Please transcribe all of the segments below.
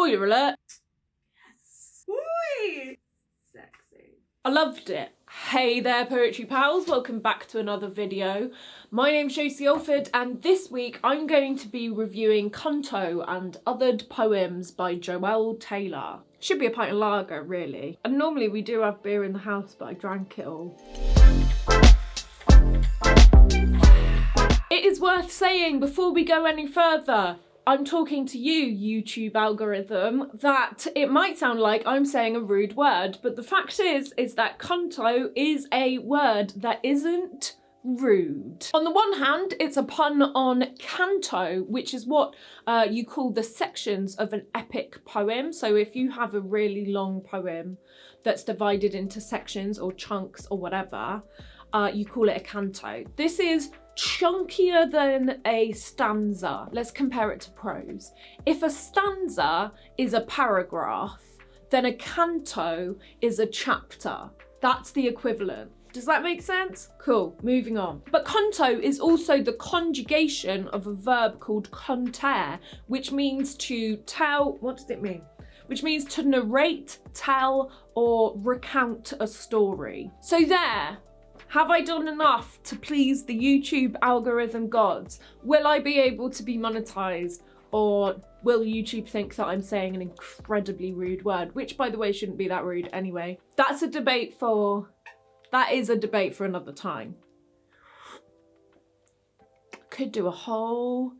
Spoiler alert. Whee! Sexy. I loved it. Hey there, poetry pals. Welcome back to another video. My name's Joelle, and this week I'm going to be reviewing Cunto and Othered Poems by Joelle Taylor. Should be a pint of lager, really. And normally we do have beer in the house, but I drank it all. It is worth saying before we go any further, I'm talking to you, YouTube algorithm, that it might sound like I'm saying a rude word, but the fact is that Cunto is a word that isn't rude. On the one hand, it's a pun on canto, which is what you call the sections of an epic poem. So if you have a really long poem that's divided into sections or chunks or whatever, you call it a canto. This is chunkier than a stanza. Let's compare it to prose. If a stanza is a paragraph, then a canto is a chapter. That's the equivalent. Does that make sense? Cool, moving on. But Cunto is also the conjugation of a verb called contere, which means to tell. What does it mean? Which means to narrate, tell, or recount a story. So there. Have I done enough to please the YouTube algorithm gods? Will I be able to be monetized? Or will YouTube think that I'm saying an incredibly rude word? Which, by the way, shouldn't be that rude anyway. That is a debate for another time. Could do a whole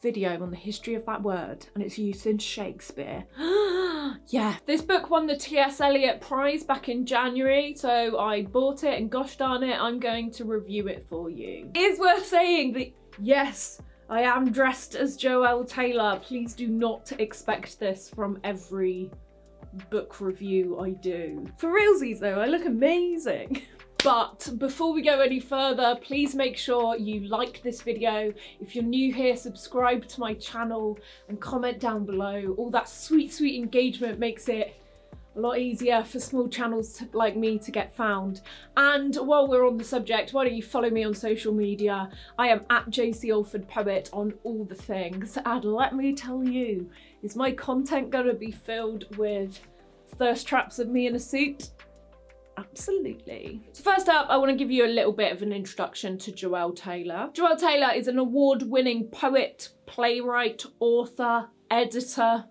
video on the history of that word and its use in Shakespeare. Yeah, this book won the T.S. Eliot Prize back in January, so I bought it and gosh darn it, I'm going to review it for you. It is worth saying that, yes, I am dressed as Joelle Taylor. Please do not expect this from every book review I do. For realsies though, I look amazing. But before we go any further, please make sure you like this video. If you're new here, subscribe to my channel and comment down below. All that sweet, sweet engagement makes it a lot easier for small channels like me to get found. And while we're on the subject, why don't you follow me on social media? I am at @JCPoet on all the things. And let me tell you, is my content gonna be filled with thirst traps of me in a suit? Absolutely. So first up, I want to give you a little bit of an introduction to Joelle Taylor. Joelle Taylor is an award-winning poet, playwright, author, editor,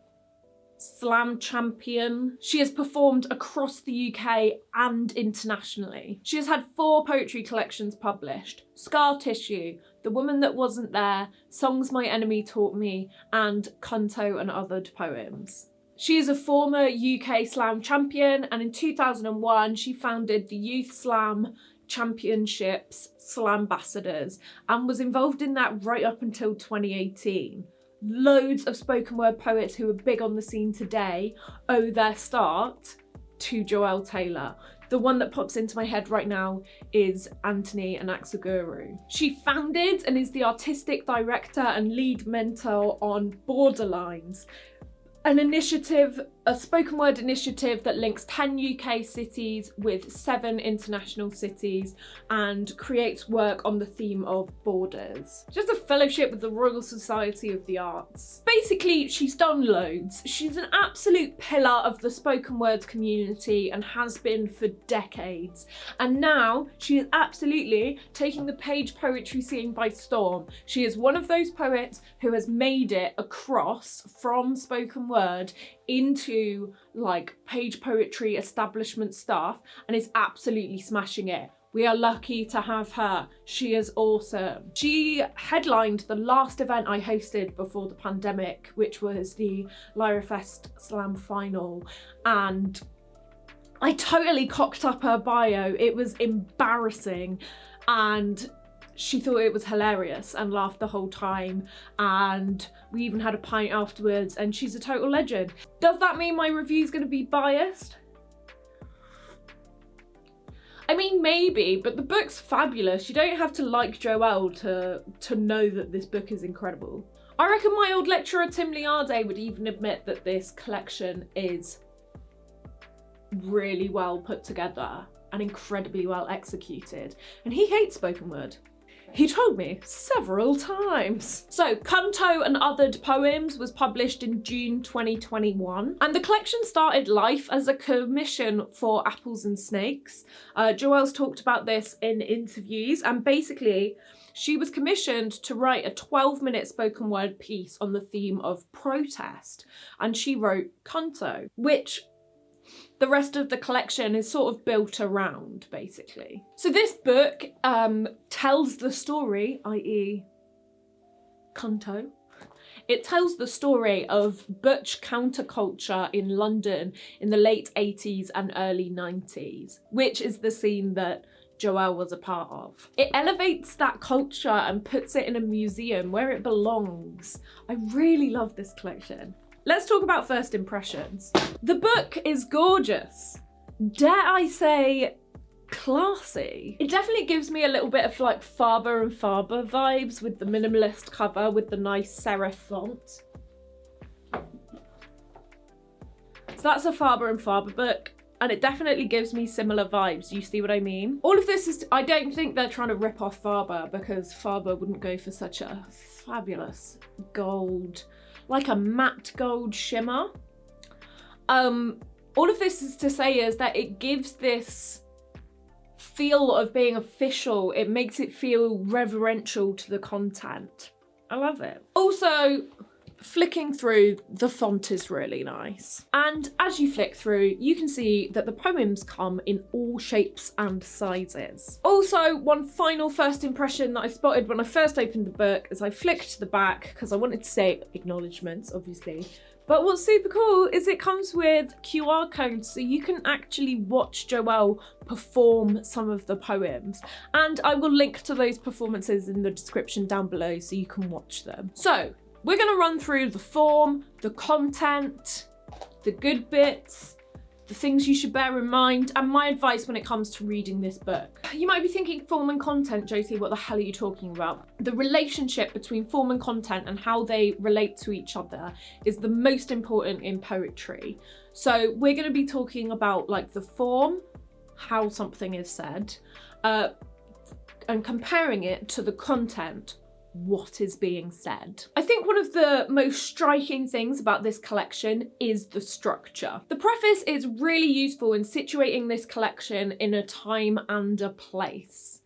slam champion. She has performed across the UK and internationally. She has had 4 poetry collections published: Scar Tissue, The Woman That Wasn't There, Songs My Enemy Taught Me, and Cunto and Othered Poems. She is a former UK Slam champion, and in 2001 she founded the Youth Slam Championships Slambassadors and was involved in that right up until 2018. Loads of spoken word poets who are big on the scene today owe their start to Joelle Taylor. The one that pops into my head right now is Anthony Anaxaguru. She founded and is the artistic director and lead mentor on Borderlines, an initiative, a spoken word initiative that links 10 UK cities with 7 international cities and creates work on the theme of borders. Just a fellowship with the Royal Society of the Arts. Basically, she's done loads. She's an absolute pillar of the spoken word community and has been for decades. And now she is absolutely taking the page poetry scene by storm. She is one of those poets who has made it across from spoken word into like page poetry establishment stuff and is absolutely smashing it. We are lucky to have her. She is awesome. She headlined the last event I hosted before the pandemic, which was the Lyrafest Slam Final, and I totally cocked up her bio. It was embarrassing, and she thought it was hilarious and laughed the whole time, and we even had a pint afterwards, and she's a total legend. Does that mean my review's gonna be biased? I mean, maybe, but the book's fabulous. You don't have to like Joelle to know that this book is incredible. I reckon my old lecturer Tim Liarde would even admit that this collection is really well put together and incredibly well executed, and he hates spoken word. He told me several times. So Cunto and Othered Poems was published in June 2021, and the collection started life as a commission for Apples and Snakes. Joelle's talked about this in interviews, and basically she was commissioned to write a 12-minute spoken word piece on the theme of protest, and she wrote Cunto, which the rest of the collection is sort of built around, basically. So this book tells the story, i.e. Cunto. It tells the story of butch counterculture in London in the late 80s and early 90s, which is the scene that Joelle was a part of. It elevates that culture and puts it in a museum where it belongs. I really love this collection. Let's talk about first impressions. The book is gorgeous. Dare I say, classy. It definitely gives me a little bit of like Faber and Faber vibes with the minimalist cover with the nice serif font. So that's a Faber and Faber book, and it definitely gives me similar vibes. You see what I mean? All of this is, I don't think they're trying to rip off Faber, because Faber wouldn't go for such a fabulous gold, like a matte gold shimmer. All of this is to say is that it gives this feel of being official. It makes it feel reverential to the content. I love it. Also, flicking through, the font is really nice. And as you flick through, you can see that the poems come in all shapes and sizes. Also, one final first impression that I spotted when I first opened the book is I flicked to the back because I wanted to say acknowledgements, obviously. But what's super cool is it comes with QR codes, so you can actually watch Joelle perform some of the poems. And I will link to those performances in the description down below so you can watch them. So we're gonna run through the form, the content, the good bits, the things you should bear in mind, and my advice when it comes to reading this book. You might be thinking, form and content, Josie, what the hell are you talking about? The relationship between form and content and how they relate to each other is the most important in poetry. So we're gonna be talking about like the form, how something is said, and comparing it to the content, what is being said. I think one of the most striking things about this collection is the structure. The preface is really useful in situating this collection in a time and a place.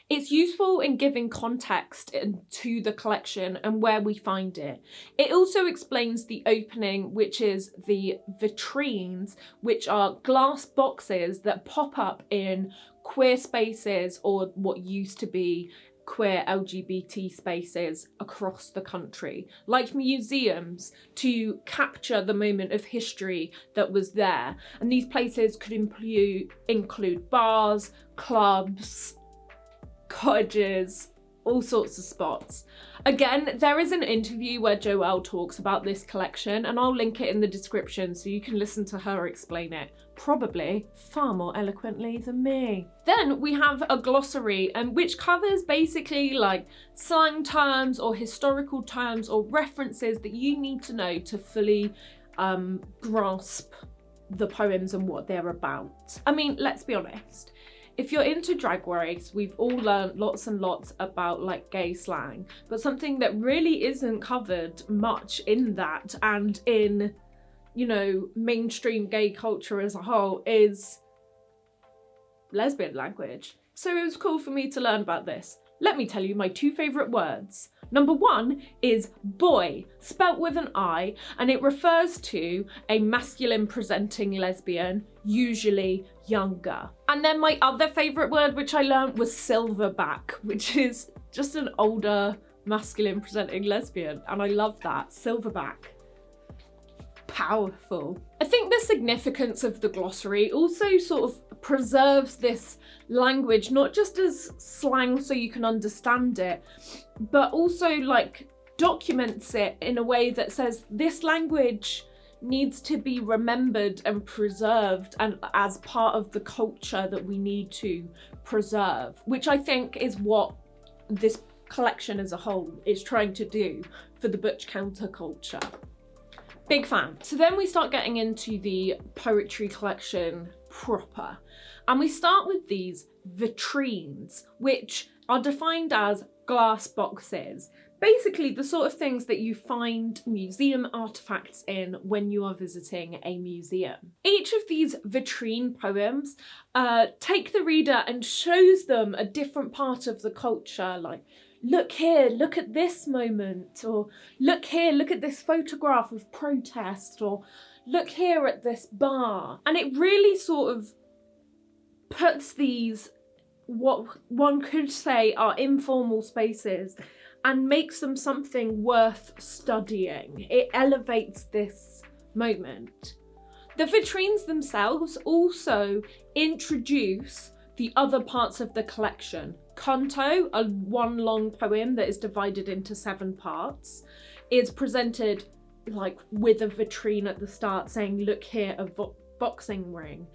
It's useful in giving context to the collection and where we find it. It also explains the opening, which is the vitrines, which are glass boxes that pop up in queer spaces or what used to be queer LGBT spaces across the country, like museums, to capture the moment of history that was there. And these places could include bars, clubs, cottages, all sorts of spots. Again, there is an interview where Joelle talks about this collection, and I'll link it in the description so you can listen to her explain it, probably far more eloquently than me. Then we have a glossary, which covers basically like slang terms or historical terms or references that you need to know to fully grasp the poems and what they're about. I mean, let's be honest. If you're into Drag Race, we've all learned lots and lots about like gay slang, but something that really isn't covered much in that and in, you know, mainstream gay culture as a whole is lesbian language. So it was cool for me to learn about this. Let me tell you my two favourite words. Number one is boy, spelt with an I, and it refers to a masculine presenting lesbian, usually younger. And then my other favourite word which I learned was silverback, which is just an older masculine presenting lesbian, and I love that, silverback. Powerful. I think the significance of the glossary also sort of preserves this language, not just as slang so you can understand it, but also like documents it in a way that says this language needs to be remembered and preserved and as part of the culture that we need to preserve, which I think is what this collection as a whole is trying to do for the butch counterculture. Big fan. So then we start getting into the poetry collection proper. And we start with these vitrines, which are defined as glass boxes. Basically the sort of things that you find museum artifacts in when you are visiting a museum. Each of these vitrine poems take the reader and shows them a different part of the culture, like look here, look at this moment, or look here, look at this photograph of protest, or look here at this bar. And it really sort of puts these, what one could say are informal spaces, and makes them something worth studying. It elevates this moment. The vitrines themselves also introduce the other parts of the collection. Cunto, a one long poem that is divided into 7 parts, is presented like with a vitrine at the start saying, look here, a boxing ring.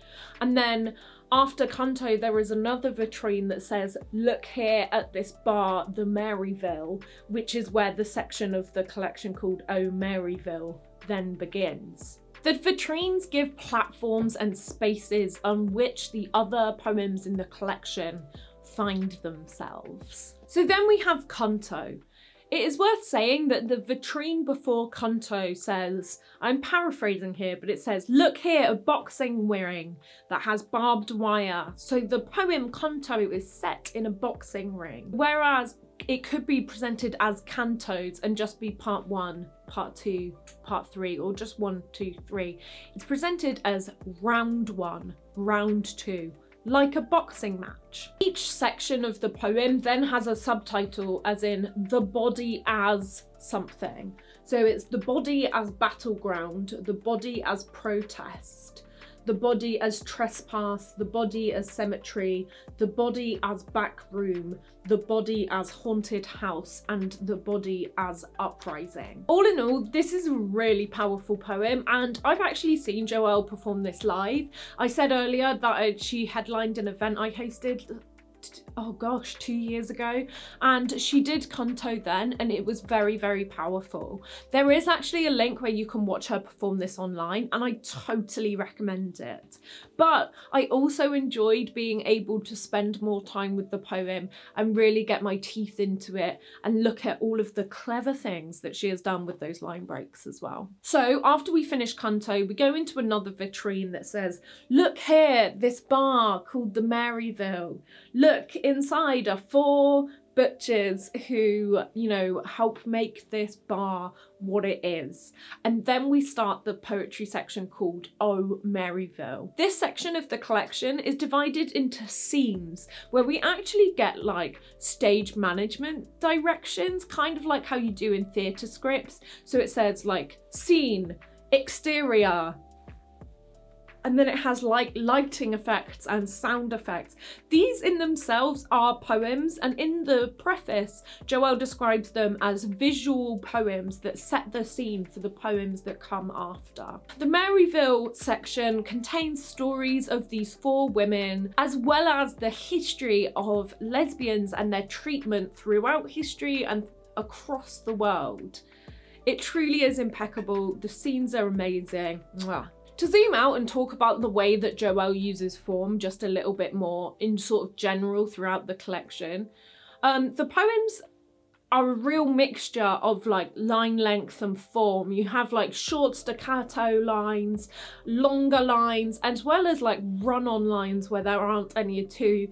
And then after Cunto, there is another vitrine that says, look here at this bar, the Maryville, which is where the section of the collection called Oh Maryville then begins. The vitrines give platforms and spaces on which the other poems in the collection find themselves. So then we have Cunto. It is worth saying that the vitrine before Cunto says, I'm paraphrasing here, but it says, look here, a boxing ring that has barbed wire. So the poem Cunto is set in a boxing ring, whereas it could be presented as cantos and just be part 1, part 2, part 3, or just 1, 2, 3. It's presented as round 1, round 2. Like a boxing match. Each section of the poem then has a subtitle, as in the body as something. So it's the body as battleground, the body as protest, the body as trespass, the body as cemetery, the body as back room, the body as haunted house, and the body as uprising. All in all, this is a really powerful poem, and I've actually seen Joelle perform this live. I said earlier that she headlined an event I hosted, oh gosh, 2 years ago, and she did Cunto then, and it was very, very powerful. There is actually a link where you can watch her perform this online, and I totally recommend it. But I also enjoyed being able to spend more time with the poem and really get my teeth into it and look at all of the clever things that she has done with those line breaks as well. So after we finish Cunto, we go into another vitrine that says, look here, this bar called the Maryville. Look, inside are 4 butchers who, you know, help make this bar what it is. And then we start the poetry section called Oh Maryville. This section of the collection is divided into scenes where we actually get like stage management directions, kind of like how you do in theatre scripts. So it says like scene, exterior, and then it has like lighting effects and sound effects. These in themselves are poems, and in the preface, Joelle describes them as visual poems that set the scene for the poems that come after. The Maryville section contains stories of these 4 women, as well as the history of lesbians and their treatment throughout history and across the world. It truly is impeccable. The scenes are amazing. Mwah. To zoom out and talk about the way that Joelle uses form just a little bit more in sort of general throughout the collection, the poems are a real mixture of like line length and form. You have like short staccato lines, longer lines, as well as like run-on lines where there aren't any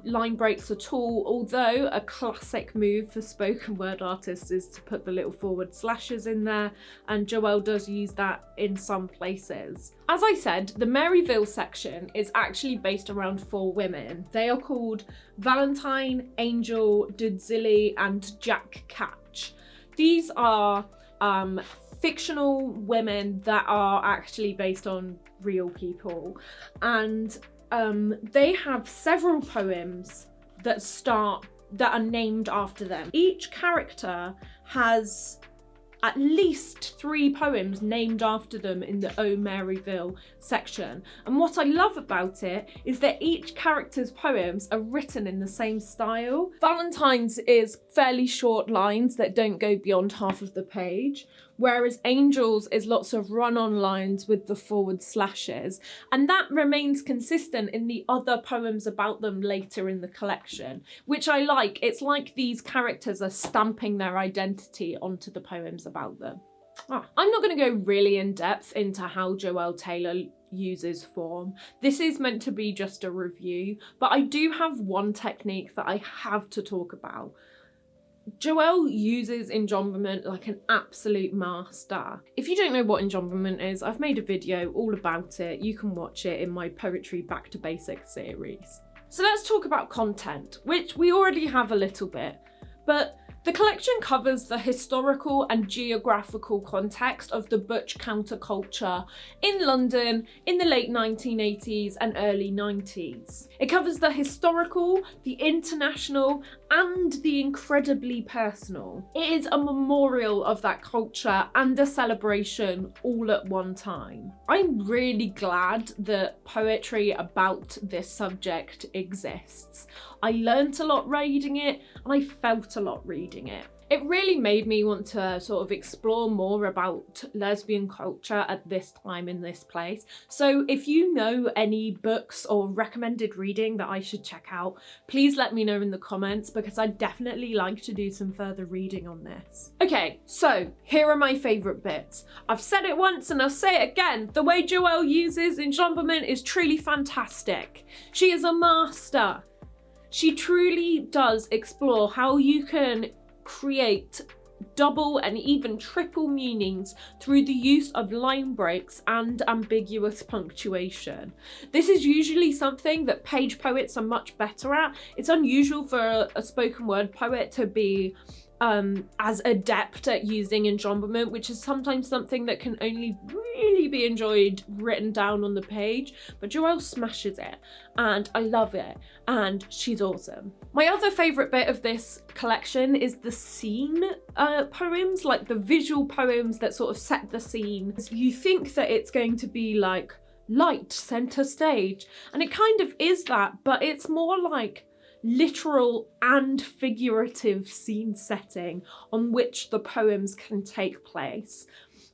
line breaks at all, although a classic move for spoken word artists is to put the little forward slashes in there, and Joelle does use that in some places. As I said, the Maryville section is actually based around 4 women. They are called Valentine, Angel, Dudzilli, and Jack Catch. These are fictional women that are actually based on real people, and they have several poems that are named after them. Each character has at least 3 poems named after them in the Oh Maryville section. And what I love about it is that each character's poems are written in the same style. Valentine's is fairly short lines that don't go beyond half of the page, whereas Angels is lots of run-on lines with the forward slashes, and that remains consistent in the other poems about them later in the collection, which I like. It's like these characters are stamping their identity onto the poems about them. I'm not going to go really in depth into how Joelle Taylor uses form. This is meant to be just a review, but I do have one technique that I have to talk about. Joelle uses enjambment like an absolute master. If you don't know what enjambment is, I've made a video all about it. You can watch it in my Poetry Back to Basics series. So let's talk about content, which we already have a little bit, but the collection covers the historical and geographical context of the butch counterculture in London in the late 1980s and early 90s. It covers the historical, the international, and the incredibly personal. It is a memorial of that culture and a celebration all at one time. I'm really glad that poetry about this subject exists. I learnt a lot reading it, and I felt a lot reading it. It really made me want to sort of explore more about lesbian culture at this time in this place. So if you know any books or recommended reading that I should check out, please let me know in the comments, because I'd definitely like to do some further reading on this. Okay, so here are my favourite bits. I've said it once and I'll say it again. The way Joelle uses enjambment is truly fantastic. She is a master. She truly does explore how you can create double and even triple meanings through the use of line breaks and ambiguous punctuation. This is usually something that page poets are much better at. It's unusual for a spoken word poet to be as adept at using enjambment, which is sometimes something that can only really be enjoyed written down on the page, but Joelle smashes it and I love it, and she's awesome. My other favourite bit of this collection is the scene poems, like the visual poems that sort of set the scene. You think that it's going to be like light centre stage, and it kind of is that, but it's more like literal and figurative scene setting on which the poems can take place.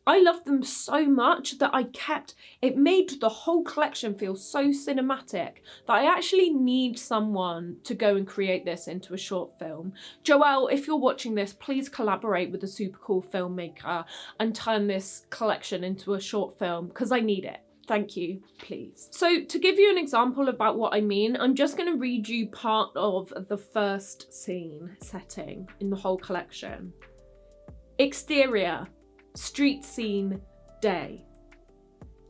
I loved them so much that it made the whole collection feel so cinematic that I actually need someone to go and create this into a short film. Joelle, if you're watching this, please collaborate with a super cool filmmaker and turn this collection into a short film, because I need it. Thank you, please. So to give you an example about what I mean, I'm just going to read you part of the first scene setting in the whole collection. Exterior, street scene, day.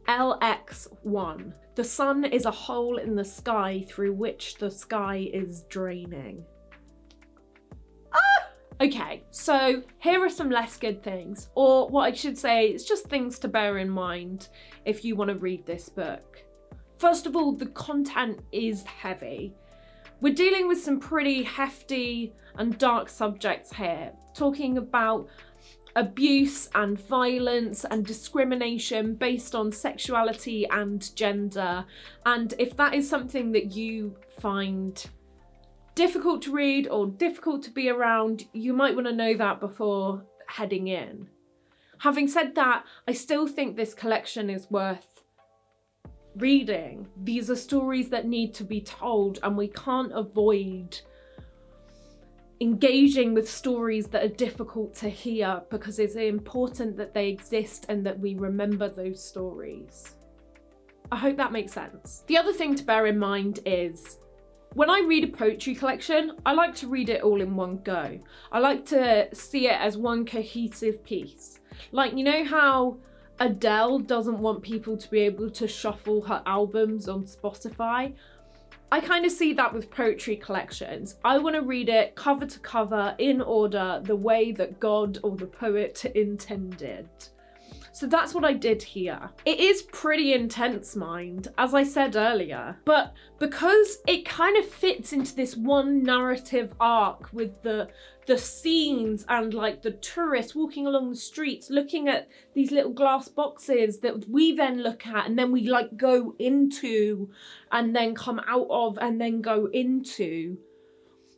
LX1. The sun is a hole in the sky through which the sky is draining. Okay, so here are some less good things, or what I should say, it's just things to bear in mind if you want to read this book. First of all, the content is heavy. We're dealing with some pretty hefty and dark subjects here, talking about abuse and violence and discrimination based on sexuality and gender. And if that is something that you find difficult to read or difficult to be around, you might want to know that before heading in. Having said that, I still think this collection is worth reading. These are stories that need to be told, and we can't avoid engaging with stories that are difficult to hear, because it's important that they exist and that we remember those stories. I hope that makes sense. The other thing to bear in mind is, when I read a poetry collection, I like to read it all in one go. I like to see it as one cohesive piece. Like, you know how Adele doesn't want people to be able to shuffle her albums on Spotify? I kind of see that with poetry collections. I want to read it cover to cover in order, the way that God or the poet intended. So that's what I did here. It is pretty intense, mind, as I said earlier, but because it kind of fits into this one narrative arc with the scenes and like the tourists walking along the streets looking at these little glass boxes that we then look at, and then we like go into and then come out of and then go into,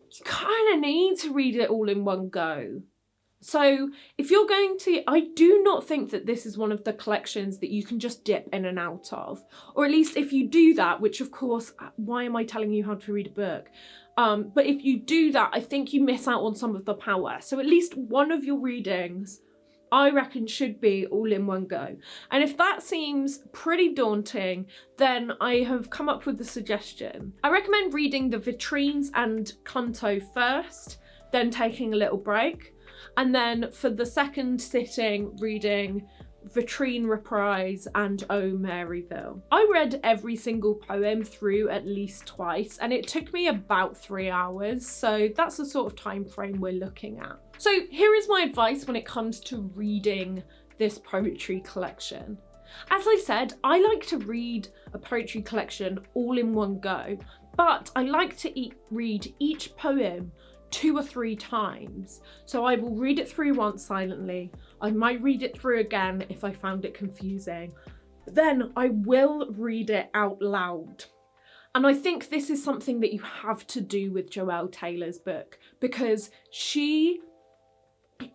you kind of need to read it all in one go. So if you're going to, I do not think that this is one of the collections that you can just dip in and out of. Or at least if you do that, which of course, why am I telling you how to read a book? But if you do that, I think you miss out on some of the power. So at least one of your readings, I reckon, should be all in one go. And if that seems pretty daunting, then I have come up with a suggestion. I recommend reading the Vitrines and Cunto first, then taking a little break. And then for the second sitting, reading Vitrine Reprise and Oh Maryville. I read every single poem through at least twice, and it took me about 3 hours. So that's the sort of time frame we're looking at. So here is my advice when it comes to reading this poetry collection. As I said, I like to read a poetry collection all in one go, but I like to read each poem 2 or 3 times. So I will read it through once silently. I might read it through again if I found it confusing. Then I will read it out loud. And I think this is something that you have to do with Joelle Taylor's book, because she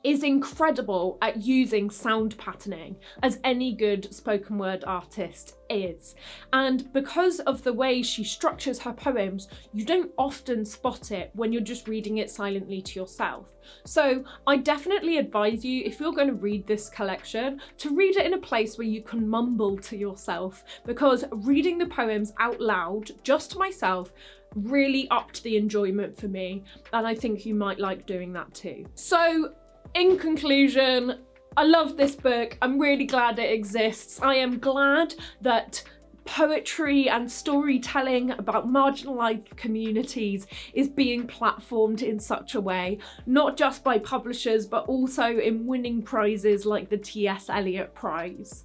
is incredible at using sound patterning, as any good spoken word artist is. And because of the way she structures her poems, you don't often spot it when you're just reading it silently to yourself. So I definitely advise you, if you're going to read this collection, to read it in a place where you can mumble to yourself, because reading the poems out loud, just to myself, really upped the enjoyment for me, and I think you might like doing that too. So in conclusion, I love this book. I'm really glad it exists. I am glad that poetry and storytelling about marginalised communities is being platformed in such a way, not just by publishers, but also in winning prizes like the T.S. Eliot Prize.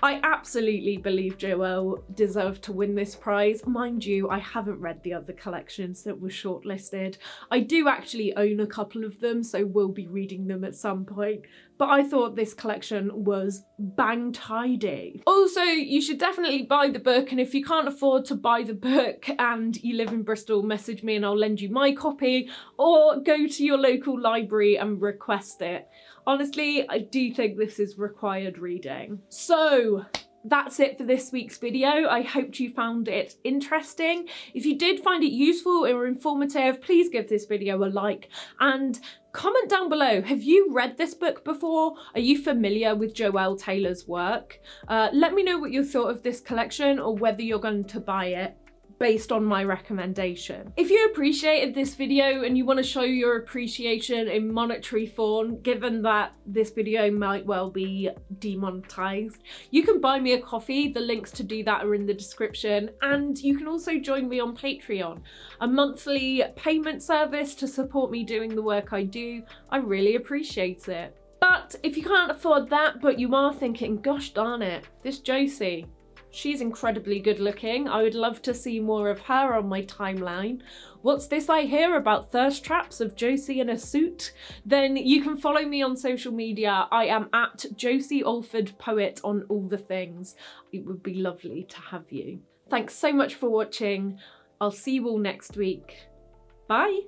I absolutely believe Joelle deserved to win this prize. Mind you, I haven't read the other collections that were shortlisted. I do actually own a couple of them, so we'll be reading them at some point. But I thought this collection was bang tidy. Also, you should definitely buy the book, and if you can't afford to buy the book and you live in Bristol, message me and I'll lend you my copy, or go to your local library and request it. Honestly, I do think this is required reading. So that's it for this week's video. I hope you found it interesting. If you did find it useful or informative, please give this video a like and comment down below. Have you read this book before? Are you familiar with Joelle Taylor's work? Let me know what you thought of this collection, or whether you're going to buy it based on my recommendation. If you appreciated this video and you want to show your appreciation in monetary form, given that this video might well be demonetized, you can buy me a coffee. The links to do that are in the description, and you can also join me on Patreon, a monthly payment service to support me doing the work I do. I really appreciate it. But if you can't afford that, but you are thinking, gosh darn it, this Josie, she's incredibly good looking, I would love to see more of her on my timeline. What's this I hear about thirst traps of Josie in a suit? Then you can follow me on social media. I am at Josie Alford Poet on all the things. It would be lovely to have you. Thanks so much for watching. I'll see you all next week. Bye.